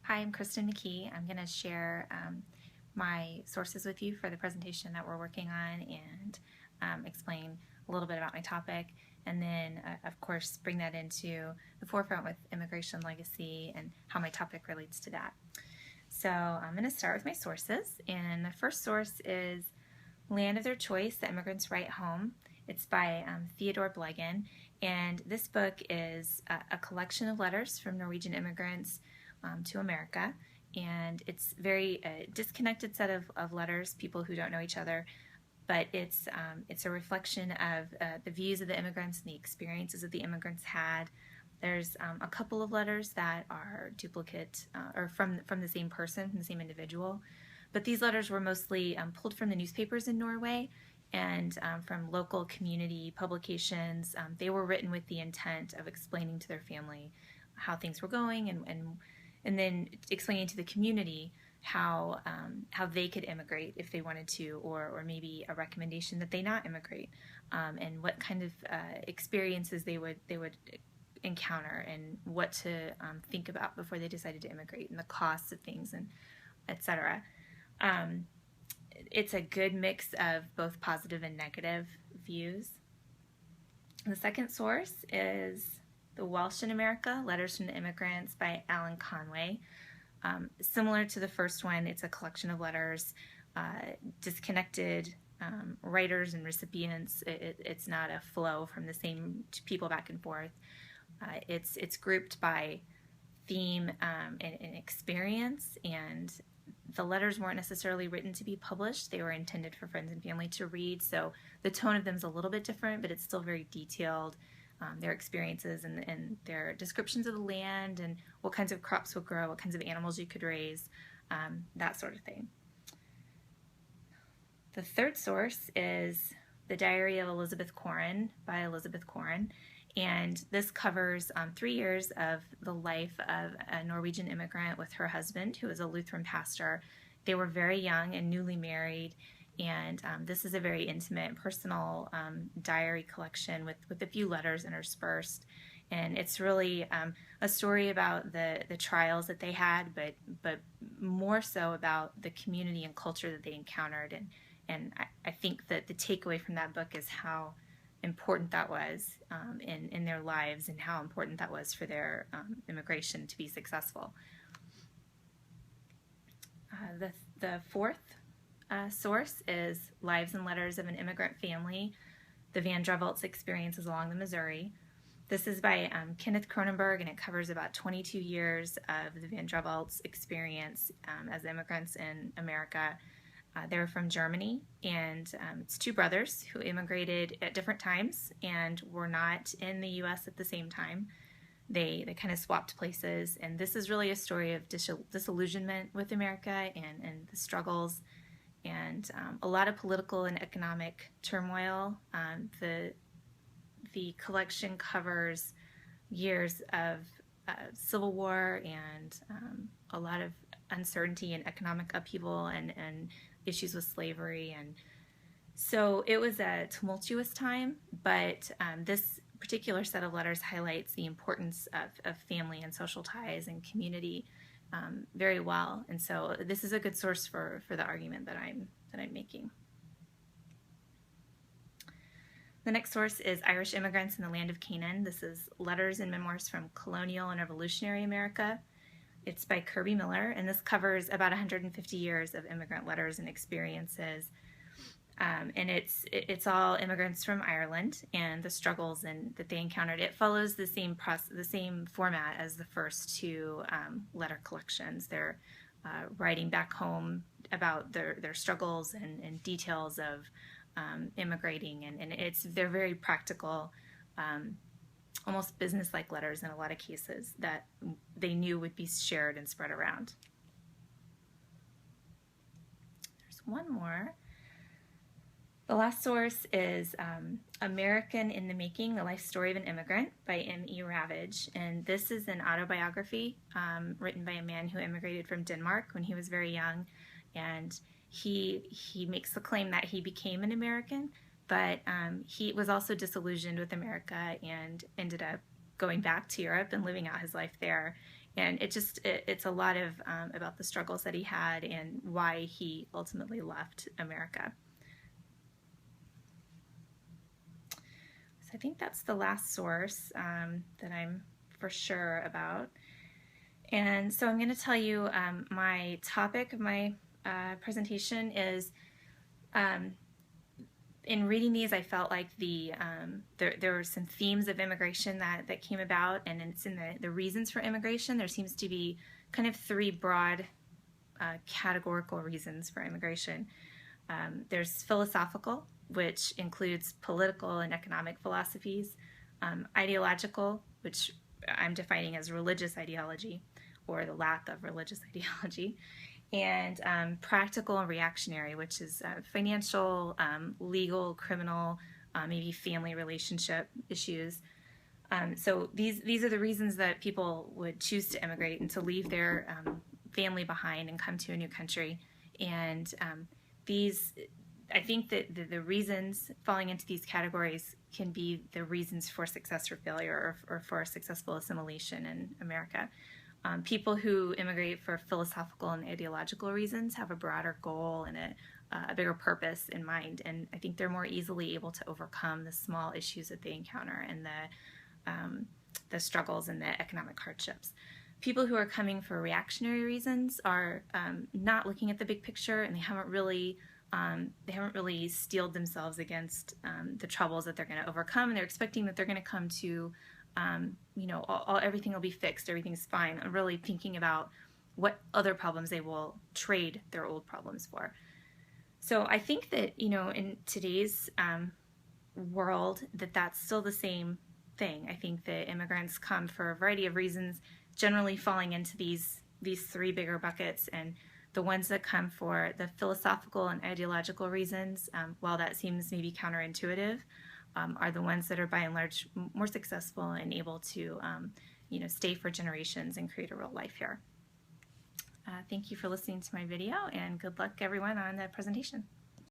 Hi, I'm Kristen McKee. I'm going to share my sources with you for the presentation that we're working on and explain a little bit about my topic, and then of course bring that into the forefront with immigration legacy and how my topic relates to that. So I'm going to start with my sources, and the first source is Land of Their Choice, The Immigrants' Right Home. It's by Theodore Blegan, and this book is a collection of letters from Norwegian immigrants to America, and it's very disconnected set of letters, people who don't know each other, but it's a reflection of the views of the immigrants and the experiences that the immigrants had. There's a couple of letters that are duplicate or from the same person, from the same individual, but these letters were mostly pulled from the newspapers in Norway and from local community publications. They were written with the intent of explaining to their family how things were going, and then explaining to the community how they could immigrate if they wanted to, or maybe a recommendation that they not immigrate, and what kind of experiences they would encounter, and what to think about before they decided to immigrate, and the costs of things, and etc. It's a good mix of both positive and negative views. The second source is The Welsh in America, Letters from the Immigrants by Alan Conway. Similar to the first one, it's a collection of letters, disconnected writers and recipients. It's not a flow from the same people back and forth. It's grouped by theme and experience, and the letters weren't necessarily written to be published. They were intended for friends and family to read, so the tone of them is a little bit different, but it's still very detailed. Their experiences and their descriptions of the land and what kinds of crops would grow, what kinds of animals you could raise, that sort of thing. The third source is The Diary of Elizabeth Corrin by Elizabeth Corrin, and this covers 3 years of the life of a Norwegian immigrant with her husband, who is a Lutheran pastor. They were very young and newly married, and this is a very intimate and personal diary collection with a few letters interspersed. And it's really a story about the trials that they had, but more so about the community and culture that they encountered. And I think that the takeaway from that book is how important that was in their lives, and how important that was for their immigration to be successful. The fourth source is Lives and Letters of an Immigrant Family, the Van Drevelt's Experiences Along the Missouri. This is by Kenneth Cronenberg, and it covers about 22 years of the Van Drevelt's experience as immigrants in America. They were from Germany, and it's two brothers who immigrated at different times and were not in the U.S. at the same time. They kind of swapped places, and this is really a story of disillusionment with America and the struggles, and a lot of political and economic turmoil. The collection covers years of civil war and a lot of uncertainty and economic upheaval and issues with slavery. And so it was a tumultuous time, but this particular set of letters highlights the importance of family and social ties and community very well. And so this is a good source for the argument that I'm making. The next source is Irish Immigrants in the Land of Canaan. This is Letters and Memoirs from Colonial and Revolutionary America. It's by Kirby Miller, and this covers about 150 years of immigrant letters and experiences. And it's all immigrants from Ireland and the struggles that they encountered. It follows the same format as the first two letter collections. They're writing back home about their struggles and details of immigrating, and they're very practical, almost business-like letters in a lot of cases that they knew would be shared and spread around. There's one more. The last source is American in the Making, The Life Story of an Immigrant by M.E. Ravage, and this is an autobiography written by a man who immigrated from Denmark when he was very young, and he makes the claim that he became an American, but he was also disillusioned with America and ended up going back to Europe and living out his life there. And it's a lot of about the struggles that he had and why he ultimately left America. So I think that's the last source that I'm for sure about. And so I'm going to tell you my topic of my presentation is, in reading these, I felt like there were some themes of immigration that came about, and it's in the reasons for immigration. There seems to be kind of three broad categorical reasons for immigration. There's philosophical, which includes political and economic philosophies, ideological, which I'm defining as religious ideology or the lack of religious ideology, and practical and reactionary, which is financial, legal, criminal, maybe family relationship issues. So these are the reasons that people would choose to immigrate and to leave their family behind and come to a new country. And I think that the reasons falling into these categories can be the reasons for success or failure, or for successful assimilation in America. People who immigrate for philosophical and ideological reasons have a broader goal and a bigger purpose in mind, and I think they're more easily able to overcome the small issues that they encounter and the struggles and the economic hardships. People who are coming for reactionary reasons are not looking at the big picture, and they haven't really steeled themselves against the troubles that they're going to overcome, and they're expecting that they're going to come to everything will be fixed, everything's fine. I'm really thinking about what other problems they will trade their old problems for. So I think that, in today's world, that's still the same thing. I think that immigrants come for a variety of reasons, generally falling into these three bigger buckets, and the ones that come for the philosophical and ideological reasons, while that seems maybe counterintuitive, are the ones that are by and large more successful and able to stay for generations and create a real life here. Thank you for listening to my video, and good luck everyone on the presentation.